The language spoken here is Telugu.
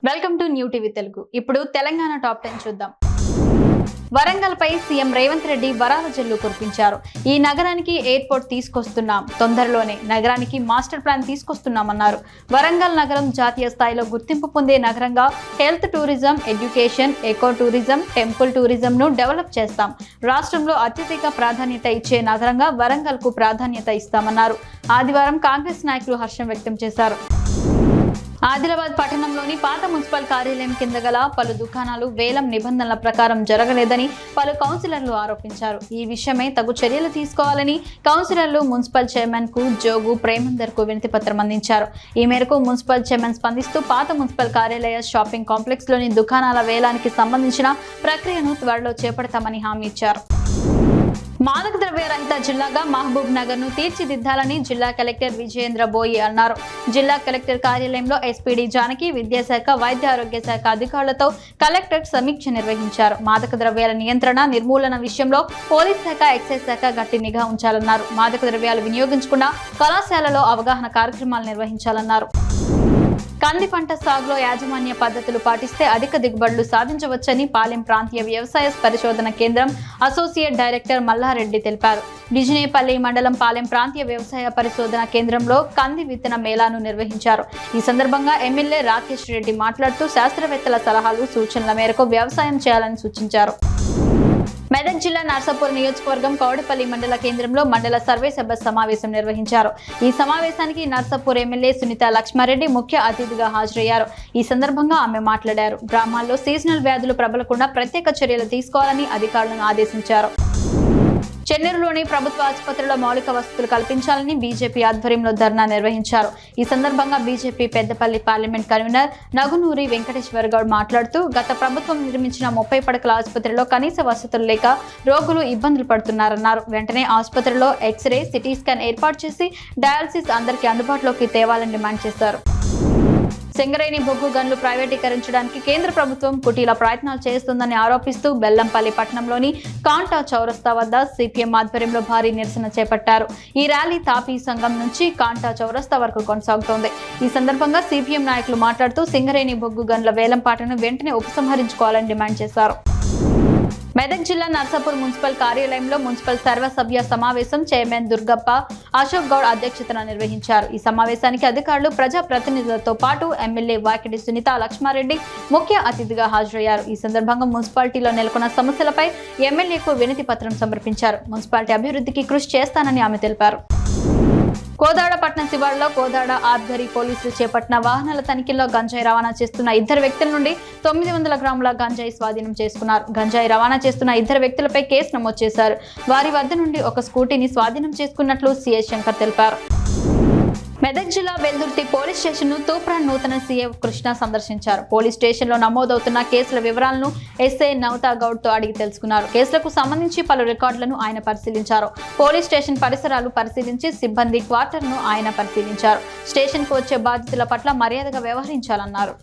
Welcome to new TV Telugu. ఇప్పుడు తెలంగాణ టాప్ 10 చూద్దాం. వరంగల్ పై సీఎం రేవంత్ రెడ్డి వరాల జల్లు కురిపించారు. ఈ నగరానికి ఎయిర్పోర్ట్ తీసుకొస్తున్నాం, తొందరలోనే నగరానికి మాస్టర్ ప్లాన్ తీసుకొస్తున్నామన్నారు. వరంగల్ నగరం జాతీయ స్థాయిలో గుర్తింపు పొందే నగరంగా health tourism, education, eco tourism, temple tourism ను డెవలప్ చేస్తాం. రాష్ట్రంలో అత్యధిక ప్రాధాన్యత ఇచ్చే నగరంగా వరంగల్ కు ప్రాధాన్యత ఇస్తామన్నారు. ఆదివారం కాంగ్రెస్ నాయకులు హర్షం వ్యక్తం చేశారు. ఆదిలాబాద్ పట్టణంలోని పాత మున్సిపల్ కార్యాలయం కింద గల పలు దుకాణాలు వేలం నిబంధనల ప్రకారం జరగలేదని పలు కౌన్సిలర్లు ఆరోపించారు. ఈ విషయమై తగు చర్యలు తీసుకోవాలని కౌన్సిలర్లు మున్సిపల్ చైర్మన్ కు జోగు ప్రేమందర్ కు వినతి పత్రం అందించారు. ఈ మేరకు మున్సిపల్ చైర్మన్ స్పందిస్తూ పాత మున్సిపల్ కార్యాలయ షాపింగ్ కాంప్లెక్స్ లోని దుకాణాల వేలానికి సంబంధించిన ప్రక్రియను త్వరలో చేపడతామని హామీ ఇచ్చారు. మాదక ద్రవ్య రహిత జిల్లాగా మహబూబ్ నగర్ ను తీర్చిదిద్దాలని జిల్లా కలెక్టర్ విజయేంద్ర బోయి అన్నారు. జిల్లా కలెక్టర్ కార్యాలయంలో ఎస్పీడీ జానకి, విద్యాశాఖ, వైద్య ఆరోగ్య శాఖ అధికారులతో కలెక్టర్ సమీక్ష నిర్వహించారు. మాదక ద్రవ్యాల నియంత్రణ, నిర్మూలన విషయంలో పోలీస్ శాఖ, ఎక్సైజ్ శాఖ గట్టి నిఘా ఉంచాలన్నారు. మాదక ద్రవ్యాలు వినియోగించకుండా కళాశాలలో అవగాహన కార్యక్రమాలు నిర్వహించాలన్నారు. కంది పంట సాగులో యాజమాన్య పద్ధతులు పాటిస్తే అధిక దిగుబడులు సాధించవచ్చని పాలెం ప్రాంతీయ వ్యవసాయ పరిశోధన కేంద్రం అసోసియేట్ డైరెక్టర్ మల్లారెడ్డి తెలిపారు. బిజినేపల్లి మండలం పాలెం ప్రాంతీయ వ్యవసాయ పరిశోధన కేంద్రంలో కంది విత్తన మేళాను నిర్వహించారు. ఈ సందర్భంగా ఎమ్మెల్యే రాకేష్ రెడ్డి మాట్లాడుతూ శాస్త్రవేత్తల సలహాలు, సూచనల మేరకు వ్యవసాయం చేయాలని సూచించారు. మెదక్ జిల్లా నర్సాపూర్ నియోజకవర్గం కౌడపల్లి మండల కేంద్రంలో మండల సర్వే సభ సమావేశం నిర్వహించారు. ఈ సమావేశానికి నర్సాపూర్ ఎమ్మెల్యే సునీత లక్ష్మారెడ్డి ముఖ్య అతిథిగా హాజరయ్యారు. ఈ సందర్భంగా ఆమె మాట్లాడారు. గ్రామాల్లో సీజనల్ వ్యాధులు ప్రబలకుండా ప్రత్యేక చర్యలు తీసుకోవాలని అధికారులను ఆదేశించారు. చెన్నూరులోని ప్రభుత్వ ఆసుపత్రిలో మౌలిక వసతులు కల్పించాలని బీజేపీ ఆధ్వర్యంలో ధర్నా నిర్వహించారు. ఈ సందర్భంగా BJP Peddapalli parliament convener Nagunuri Venkateswara Goud మాట్లాడుతూ గత ప్రభుత్వం నిర్మించిన 30 పడకల ఆసుపత్రిలో కనీస వసతులు లేక రోగులు ఇబ్బందులు పడుతున్నారన్నారు. వెంటనే ఆసుపత్రిలో ఎక్స్రే, సిటీ స్కాన్ ఏర్పాటు చేసి డయాలసిస్ అందరికీ అందుబాటులోకి తేవాలని డిమాండ్ చేశారు. సింగరేణి బొగ్గు గన్లు ప్రైవేటీకరించడానికి కేంద్ర ప్రభుత్వం కుటీల ప్రయత్నాలు చేస్తుందని ఆరోపిస్తూ బెల్లంపల్లి పట్టణంలోని కాంటా చౌరస్తా వద్ద సిపిఎం ఆధ్వర్యంలో భారీ నిరసన చేపట్టారు. ఈ ర్యాలీ తాపీ సంఘం నుంచి కాంటా చౌరస్తా వరకు కొనసాగుతోంది. ఈ సందర్భంగా సిపిఎం నాయకులు మాట్లాడుతూ సింగరేణి బొగ్గు గన్ల వేలంపాటను వెంటనే ఉపసంహరించుకోవాలని డిమాండ్ చేశారు. మెదక్ జిల్లా నర్సాపూర్ మున్సిపల్ కార్యాలయంలో మున్సిపల్ సర్వసభ్య సమావేశం చైర్మన్ దుర్గప్ప అశోక్ గౌడ్ అధ్యక్షతన నిర్వహించారు. ఈ సమావేశానికి అధికారులు, ప్రజా ప్రతినిధులతో పాటు ఎమ్మెల్యే వాకిటి సునీత లక్ష్మారెడ్డి ముఖ్య అతిథిగా హాజరయ్యారు. ఈ సందర్భంగా మున్సిపాలిటీలో నెలకొన్న సమస్యలపై ఎమ్మెల్యేకు వినతి పత్రం సమర్పించారు. మున్సిపాలిటీ అభివృద్ధికి కృషి చేస్తానని ఆమె తెలిపారు. కోదాడ పట్టణ శివారులో కోదాడ ఆబ్దరి పోలీసులు చేపట్టిన వాహనాల తనిఖీల్లో గంజాయి రవాణా చేస్తున్న 2 వ్యక్తుల నుండి 900 గ్రాముల గంజాయి స్వాధీనం చేసుకున్నారు. గంజాయి రవాణా చేస్తున్న 2 వ్యక్తులపై కేసు నమోదు చేశారు. వారి వద్ద నుండి ఒక స్కూటీని స్వాధీనం చేసుకున్నట్లు సిఐ శంకర్ తెలిపారు. మెదక్ జిల్లా వెల్దుర్తి పోలీస్ స్టేషన్ ను తూప్రాన్ నూతన సీఐ కృష్ణ సందర్శించారు. పోలీస్ స్టేషన్ లో నమోదవుతున్న కేసుల వివరాలను ఎస్ఐ నవతా గౌడ్ తో అడిగి తెలుసుకున్నారు. కేసులకు సంబంధించి పలు రికార్డులను ఆయన పరిశీలించారు. పోలీస్ స్టేషన్ పరిసరాలు పరిశీలించి సిబ్బంది క్వార్టర్ ను ఆయన పరిశీలించారు. స్టేషన్ కు వచ్చే బాధితుల పట్ల మర్యాదగా వ్యవహరించాలన్నారు.